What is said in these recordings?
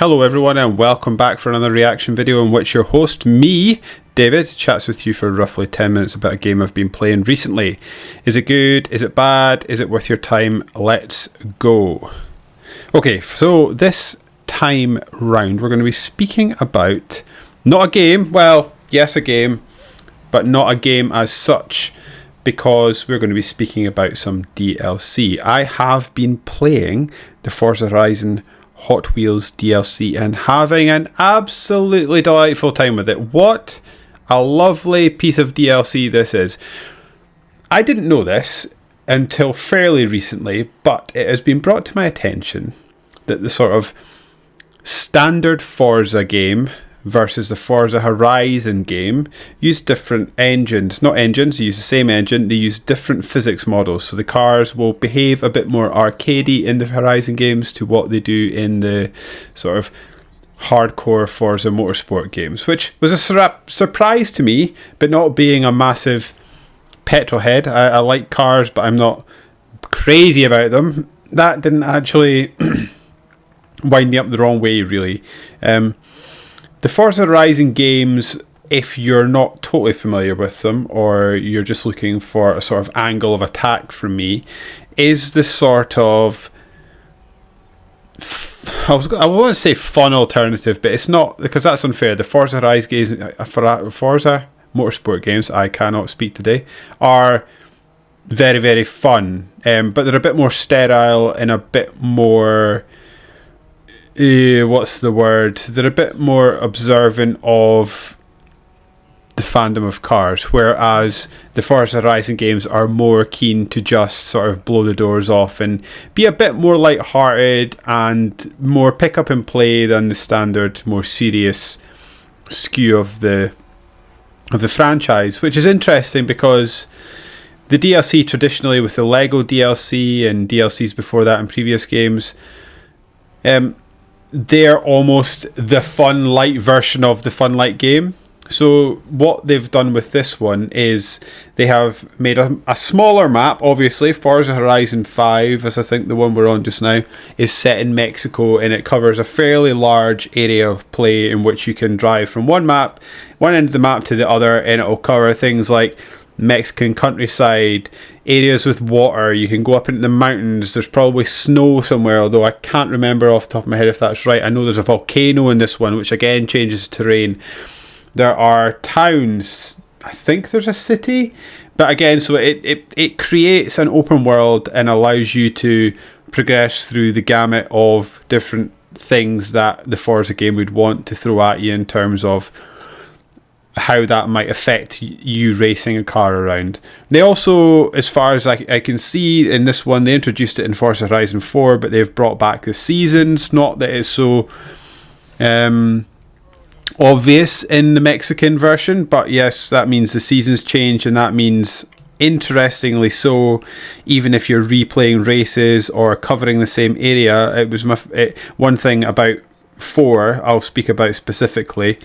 Hello everyone and welcome back for another reaction video in which your host, me, David, chats with you for roughly 10 minutes about a game I've been playing recently. Is it good? Is it bad? Is it worth your time? Let's go. Okay, so this time round we're going to be speaking about not a game, well, yes a game, but not a game as such, because we're going to be speaking about some DLC. I have been playing the Forza Horizon Hot Wheels DLC and having an absolutely delightful time with it. What a lovely piece of DLC this is. I didn't know this until fairly recently, but it has been brought to my attention that the sort of standard Forza game versus the Forza Horizon game use different engines. Not engines, they use the same engine, they use different physics models. So the cars will behave a bit more arcadey in the Horizon games to what they do in the sort of hardcore Forza Motorsport games, which was a surprise to me, but not being a massive petrol head. I like cars, but I'm not crazy about them. That didn't actually wind me up the wrong way, really. The Forza Horizon games, if you're not totally familiar with them or you're just looking for a sort of angle of attack from me, is the sort of, I won't say fun alternative, but it's not, because that's unfair. The Forza Horizon games, Forza Motorsport games, I cannot speak today, are very, very fun, but they're a bit more sterile and a bit more... what's the word? They're a bit more observant of the fandom of cars, whereas the Forza Horizon games are more keen to just sort of blow the doors off and be a bit more light-hearted and more pick up and play than the standard, more serious skew of the franchise, which is interesting because the DLC traditionally with the Lego DLC and DLCs before that in previous games, they're almost the fun light version of the fun light game. So what they've done with this one is they have made a smaller map. Obviously Forza Horizon 5, as I think the one we're on just now, is set in Mexico, and it covers a fairly large area of play in which you can drive from one end of the map to the other, and it will cover things like Mexican countryside, areas with water. You can go up into the mountains. There's probably snow somewhere, although I can't remember off the top of my head if that's right. I know there's a volcano in this one, which again changes the terrain. There are towns. I think there's a city, but again, so it creates an open world and allows you to progress through the gamut of different things that the Forza game would want to throw at you in terms of how that might affect you racing a car around. They also, as far as I can see in this one, they introduced it in Forza Horizon 4, but they've brought back the seasons. Not that it's so obvious in the Mexican version, but yes, that means the seasons change, and that means, interestingly so, even if you're replaying races or covering the same area, it was one thing about 4 I'll speak about specifically,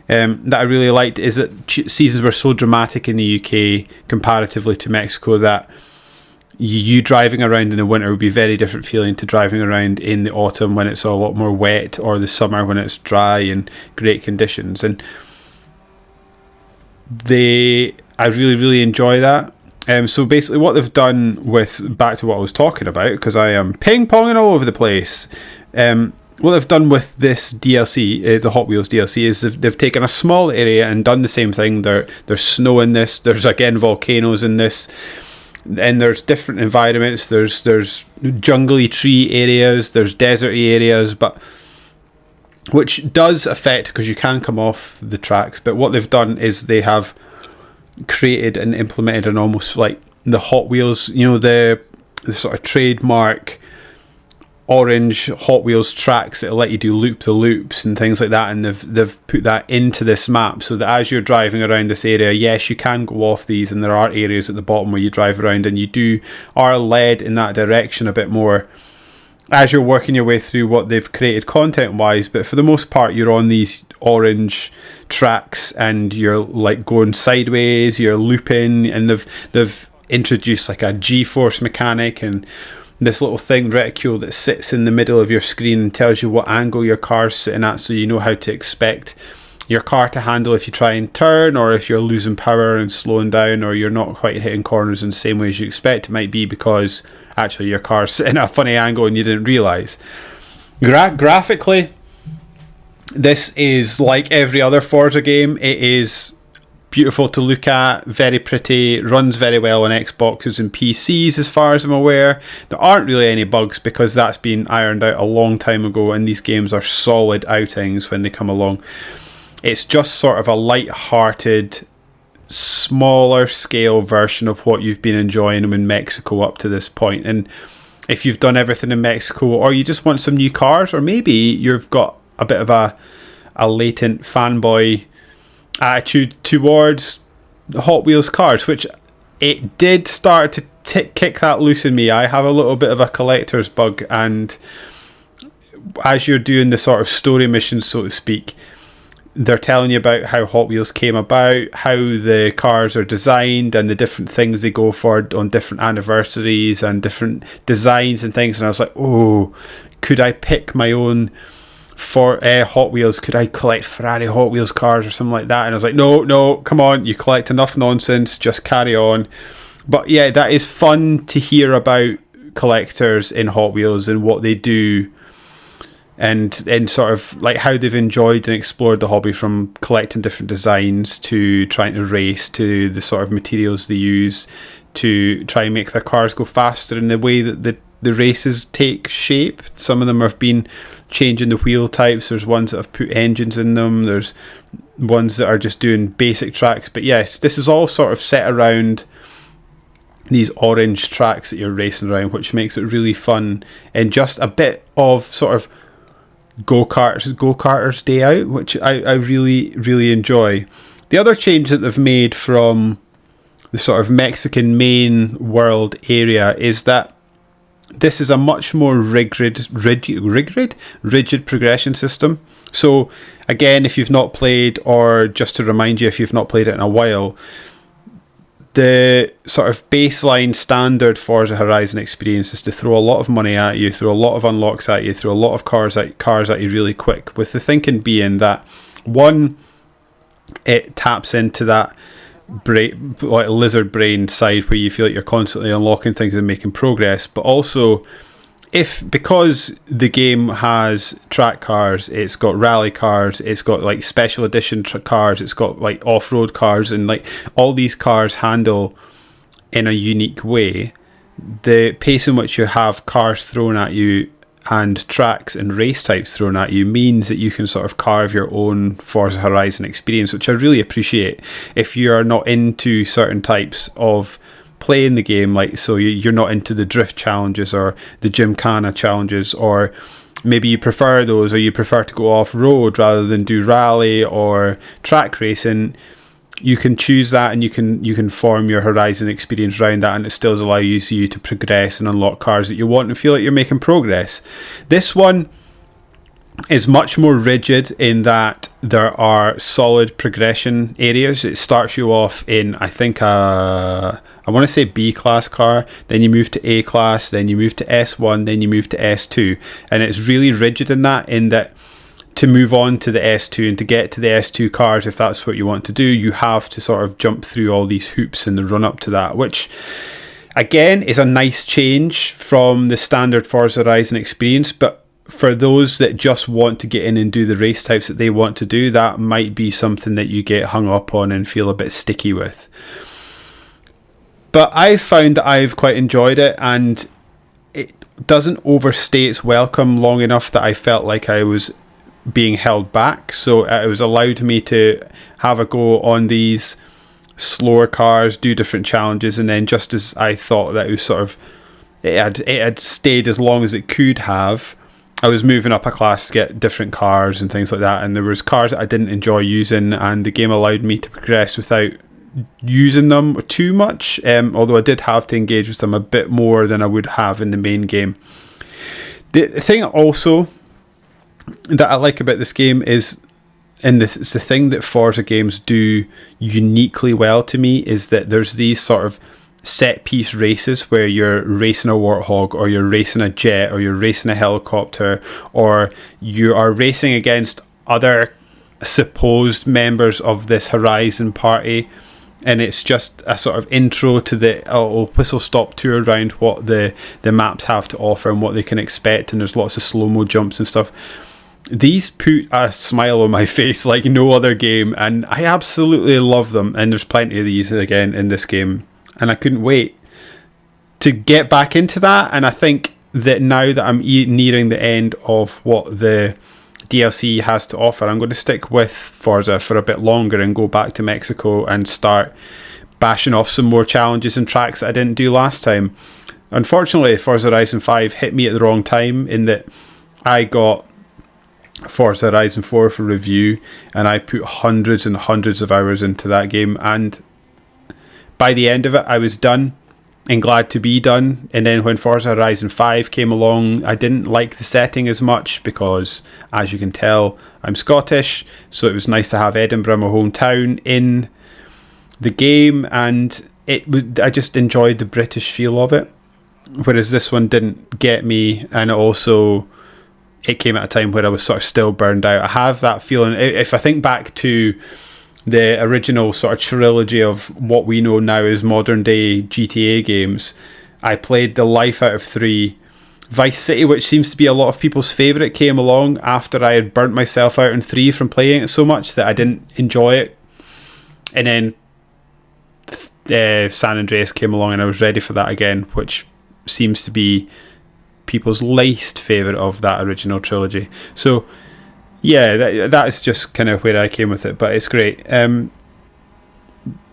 that I really liked, is that seasons were so dramatic in the UK comparatively to Mexico that you driving around in the winter would be very different feeling to driving around in the autumn when it's a lot more wet, or the summer when it's dry and great conditions. And I really, really enjoy that. So basically what they've done with, back to what I was talking about, because I am ping-ponging all over the place, what they've done with this DLC, the Hot Wheels DLC, is they've taken a small area and done the same thing. There's snow in this. There's again volcanoes in this, and there's different environments. There's jungly tree areas. There's deserty areas, but which does affect, because you can come off the tracks. But what they've done is they have created and implemented an almost like the Hot Wheels, the sort of trademark orange Hot Wheels tracks that let you do loop-the-loops and things like that, and they've put that into this map so that as you're driving around this area, yes, you can go off these, and there are areas at the bottom where you drive around and you are led in that direction a bit more as you're working your way through what they've created content-wise. But for the most part, you're on these orange tracks and you're like going sideways, you're looping, and they've introduced like a G-force mechanic, and this little thing, reticule, that sits in the middle of your screen and tells you what angle your car's sitting at, so you know how to expect your car to handle if you try and turn, or if you're losing power and slowing down, or you're not quite hitting corners in the same way as you expect. It might be because actually your car's sitting at a funny angle and you didn't realise. Graphically, this is like every other Forza game. It is beautiful to look at, very pretty, runs very well on Xboxes and PCs as far as I'm aware. There aren't really any bugs because that's been ironed out a long time ago, and these games are solid outings when they come along. It's just sort of a light-hearted, smaller scale version of what you've been enjoying in Mexico up to this point. And if you've done everything in Mexico, or you just want some new cars, or maybe you've got a bit of a latent fanboy attitude towards Hot Wheels cars, which it did start to kick that loose in me. I have a little bit of a collector's bug, and as you're doing the sort of story missions, so to speak, they're telling you about how Hot Wheels came about, how the cars are designed, and the different things they go for on different anniversaries and different designs and things. And I was like, oh, could I pick my own for Hot Wheels? Could I collect Ferrari Hot Wheels cars or something like that? And I was like, no, come on, you collect enough nonsense, just carry on. But yeah, that is fun to hear about collectors in Hot Wheels and what they do, and sort of like how they've enjoyed and explored the hobby, from collecting different designs to trying to race, to the sort of materials they use to try and make their cars go faster in the way that the races take shape. Some of them have been changing the wheel types. There's ones that have put engines in them. There's ones that are just doing basic tracks. But yes, this is all sort of set around these orange tracks that you're racing around, which makes it really fun, and just a bit of sort of go-karters day out, which I really, really enjoy. The other change that they've made from the sort of Mexican main world area is that this is a much more rigid progression system. So again, if you've not played, or just to remind you, if you've not played it in a while, the sort of baseline standard Forza Horizon experience is to throw a lot of money at you, throw a lot of unlocks at you, throw a lot of cars at you really quick, with the thinking being that, one, it taps into that like lizard brain side where you feel like you're constantly unlocking things and making progress, but also because the game has track cars, it's got rally cars, it's got like special edition cars, it's got like off-road cars, and like all these cars handle in a unique way. The pace in which you have cars thrown at you and tracks and race types thrown at you means that you can sort of carve your own Forza Horizon experience, which I really appreciate. If you're not into certain types of playing the game, like, so you're not into the drift challenges or the gymkhana challenges, or maybe you prefer those, or you prefer to go off-road rather than do rally or track racing, you can choose that, and you can form your Horizon experience around that, and it still allows you to progress and unlock cars that you want and feel like you're making progress. This one is much more rigid in that there are solid progression areas. It starts you off in, I think, I want to say B class car, then you move to A class, then you move to S1, then you move to S2, and it's really rigid in that to move on to the S2 and to get to the S2 cars, if that's what you want to do, you have to sort of jump through all these hoops in the run up to that, which again is a nice change from the standard Forza Horizon experience. But for those that just want to get in and do the race types that they want to do, that might be something that you get hung up on and feel a bit sticky with. But I've found that I've quite enjoyed it, and it doesn't overstay its welcome long enough that I felt like I was being held back. So it was allowed me to have a go on these slower cars, do different challenges, and then just as I thought that it was sort of it had stayed as long as it could have, I was moving up a class to get different cars and things like that, and there was cars that I didn't enjoy using, and the game allowed me to progress without using them too much, although I did have to engage with them a bit more than I would have in the main game. The thing also that I like about this game is, and it's the thing that Forza games do uniquely well to me, is that there's these sort of set piece races where you're racing a warthog, or you're racing a jet, or you're racing a helicopter, or you are racing against other supposed members of this Horizon party, and it's just a sort of intro to the whistle stop tour around what the maps have to offer and what they can expect, and there's lots of slow-mo jumps and stuff. These put a smile on my face like no other game, and I absolutely love them, and there's plenty of these again in this game, and I couldn't wait to get back into that. And I think that now that I'm nearing the end of what the DLC has to offer, I'm going to stick with Forza for a bit longer and go back to Mexico and start bashing off some more challenges and tracks that I didn't do last time. Unfortunately, Forza Horizon 5 hit me at the wrong time, in that I got Forza Horizon 4 for review, and I put hundreds and hundreds of hours into that game, and by the end of it I was done and glad to be done. And then when Forza Horizon 5 came along, I didn't like the setting as much because, as you can tell, I'm Scottish, so it was nice to have Edinburgh, my hometown, in the game, and I just enjoyed the British feel of it, whereas this one didn't get me. And it came at a time where I was sort of still burned out. I have that feeling, if I think back to the original sort of trilogy of what we know now as modern day GTA games, I played the life out of 3. Vice City, which seems to be a lot of people's favourite, came along after I had burnt myself out in 3 from playing it so much that I didn't enjoy it. And then San Andreas came along and I was ready for that again, which seems to be people's least favourite of that original trilogy. So yeah, that is just kind of where I came with it, but it's great. Like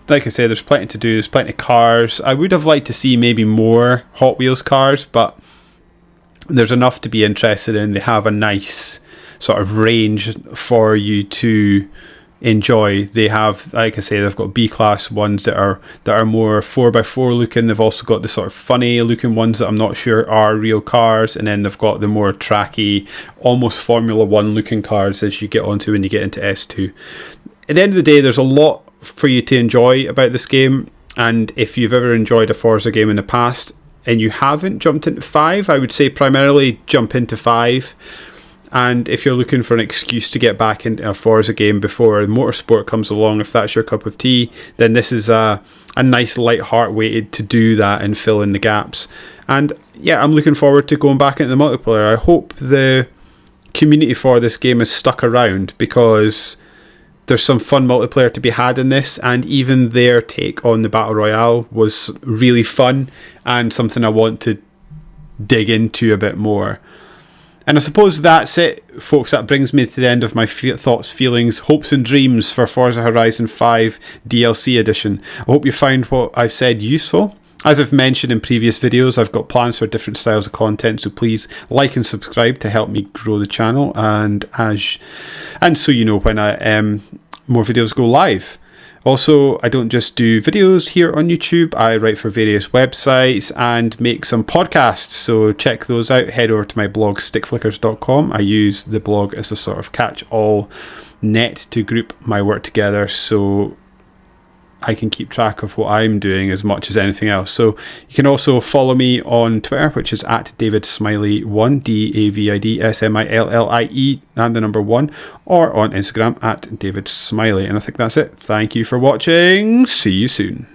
I said, there's plenty to do, there's plenty of cars. I would have liked to see maybe more Hot Wheels cars, but there's enough to be interested in. They have a nice sort of range for you to enjoy. They have, like I say, they've got B-class ones that are more 4x4 looking. They've also got the sort of funny looking ones that I'm not sure are real cars, and then they've got the more tracky, almost Formula 1 looking cars as you get onto when you get into S2. At the end of the day, there's a lot for you to enjoy about this game, and if you've ever enjoyed a Forza game in the past and you haven't jumped into 5, I would say primarily jump into 5. And if you're looking for an excuse to get back into a Forza game before Motorsport comes along, if that's your cup of tea, then this is a nice light-heart way to do that and fill in the gaps. And yeah, I'm looking forward to going back into the multiplayer. I hope the community for this game is stuck around, because there's some fun multiplayer to be had in this, and even their take on the Battle Royale was really fun and something I want to dig into a bit more. And I suppose that's it, folks. That brings me to the end of my thoughts, feelings, hopes and dreams for Forza Horizon 5 DLC edition. I hope you find what I've said useful. As I've mentioned in previous videos, I've got plans for different styles of content, so please like and subscribe to help me grow the channel, and so you know when more videos go live. Also, I don't just do videos here on YouTube, I write for various websites and make some podcasts, so check those out. Head over to my blog, stickflickers.com. I use the blog as a sort of catch-all net to group my work together, so I can keep track of what I'm doing as much as anything else. So you can also follow me on Twitter, which is at DavidSmillie1, DavidSmillie, and the number 1, or on Instagram at DavidSmillie. And I think that's it. Thank you for watching. See you soon.